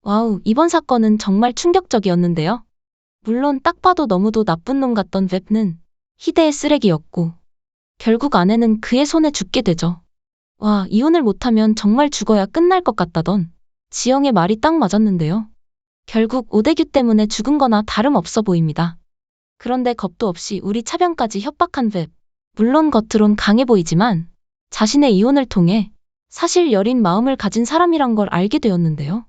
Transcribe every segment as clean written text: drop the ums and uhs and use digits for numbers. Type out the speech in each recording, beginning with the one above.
와우, 이번 사건은 정말 충격적이었는데요. 물론 딱 봐도 너무도 나쁜 놈 같던 웹는 희대의 쓰레기였고, 결국 아내는 그의 손에 죽게 되죠. 와, 이혼을 못하면 정말 죽어야 끝날 것 같다던 지영의 말이 딱 맞았는데요. 결국 오대규 때문에 죽은 거나 다름없어 보입니다. 그런데 겁도 없이 우리 차변까지 협박한 웹. 물론 겉으론 강해 보이지만 자신의 이혼을 통해 사실 여린 마음을 가진 사람이란 걸 알게 되었는데요.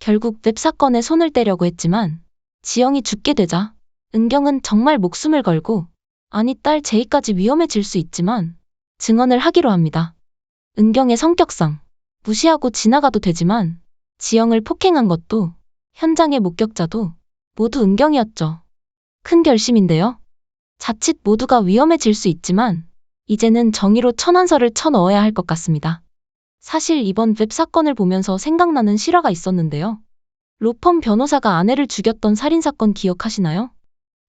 결국 웹 사건에 손을 떼려고 했지만 지영이 죽게 되자 은경은 정말 목숨을 걸고 아니 딸 제이까지 위험해질 수 있지만 증언을 하기로 합니다. 은경의 성격상 무시하고 지나가도 되지만 지영을 폭행한 것도 현장의 목격자도 모두 은경이었죠. 큰 결심인데요. 자칫 모두가 위험해질 수 있지만 이제는 정의로 천안설을 쳐넣어야 할 것 같습니다. 사실 이번 웹 사건을 보면서 생각나는 실화가 있었는데요. 로펌 변호사가 아내를 죽였던 살인사건 기억하시나요?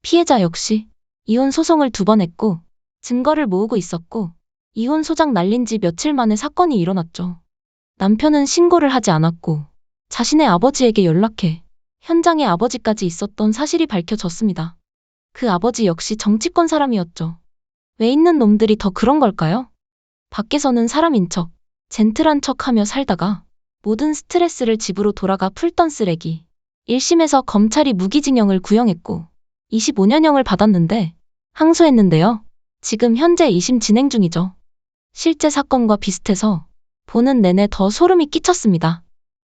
피해자 역시 이혼 소송을 2번 했고 증거를 모으고 있었고 이혼 소장 날린 지 며칠 만에 사건이 일어났죠. 남편은 신고를 하지 않았고 자신의 아버지에게 연락해 현장에 아버지까지 있었던 사실이 밝혀졌습니다. 그 아버지 역시 정치권 사람이었죠. 왜 있는 놈들이 더 그런 걸까요? 밖에서는 사람인 척, 젠틀한 척하며 살다가 모든 스트레스를 집으로 돌아가 풀던 쓰레기. 1심에서 검찰이 무기징역을 구형했고 25년형을 받았는데 항소했는데요. 지금 현재 2심 진행 중이죠. 실제 사건과 비슷해서 보는 내내 더 소름이 끼쳤습니다.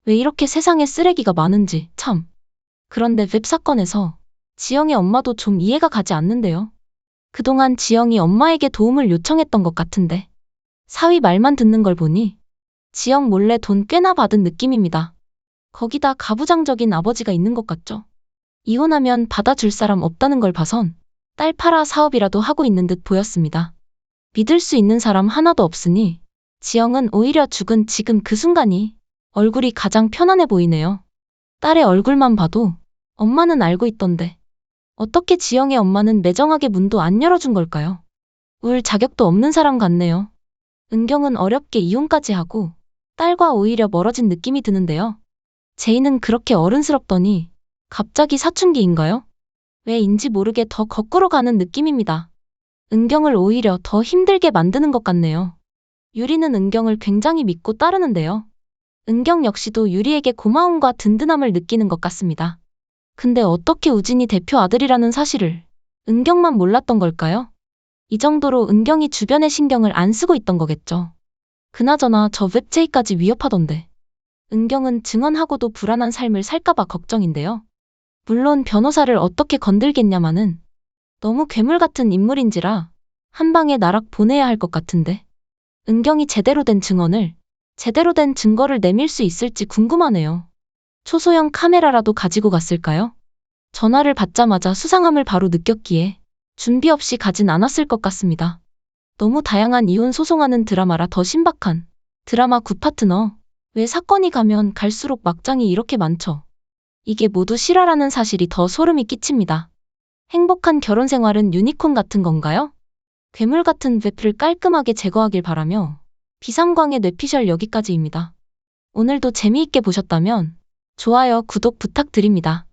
왜 이렇게 세상에 쓰레기가 많은지 참. 그런데 웹 사건에서 지영의 엄마도 좀 이해가 가지 않는데요. 그동안 지영이 엄마에게 도움을 요청했던 것 같은데 사위 말만 듣는 걸 보니 지영 몰래 돈 꽤나 받은 느낌입니다. 거기다 가부장적인 아버지가 있는 것 같죠. 이혼하면 받아줄 사람 없다는 걸 봐선 딸 팔아 사업이라도 하고 있는 듯 보였습니다. 믿을 수 있는 사람 하나도 없으니 지영은 오히려 죽은 지금 그 순간이 얼굴이 가장 편안해 보이네요. 딸의 얼굴만 봐도 엄마는 알고 있던데 어떻게 지영의 엄마는 매정하게 문도 안 열어준 걸까요? 울 자격도 없는 사람 같네요. 은경은 어렵게 이혼까지 하고 딸과 오히려 멀어진 느낌이 드는데요. 제이는 그렇게 어른스럽더니 갑자기 사춘기인가요? 왜인지 모르게 더 거꾸로 가는 느낌입니다. 은경을 오히려 더 힘들게 만드는 것 같네요. 유리는 은경을 굉장히 믿고 따르는데요. 은경 역시도 유리에게 고마움과 든든함을 느끼는 것 같습니다. 근데 어떻게 우진이 대표 아들이라는 사실을 은경만 몰랐던 걸까요? 이 정도로 은경이 주변에 신경을 안 쓰고 있던 거겠죠. 그나저나 저 웹제이까지 위협하던데. 은경은 증언하고도 불안한 삶을 살까봐 걱정인데요. 물론 변호사를 어떻게 건들겠냐마는 너무 괴물 같은 인물인지라 한 방에 나락 보내야 할 것 같은데. 은경이 제대로 된 증언을, 제대로 된 증거를 내밀 수 있을지 궁금하네요. 초소형 카메라라도 가지고 갔을까요? 전화를 받자마자 수상함을 바로 느꼈기에 준비 없이 가진 않았을 것 같습니다. 너무 다양한 이혼 소송하는 드라마라 더 신박한 드라마 굿파트너. 왜 사건이 가면 갈수록 막장이 이렇게 많죠? 이게 모두 실화라는 사실이 더 소름이 끼칩니다. 행복한 결혼 생활은 유니콘 같은 건가요? 괴물 같은 웹을 깔끔하게 제거하길 바라며 비상광의 뇌피셜 여기까지입니다. 오늘도 재미있게 보셨다면 좋아요, 구독 부탁드립니다.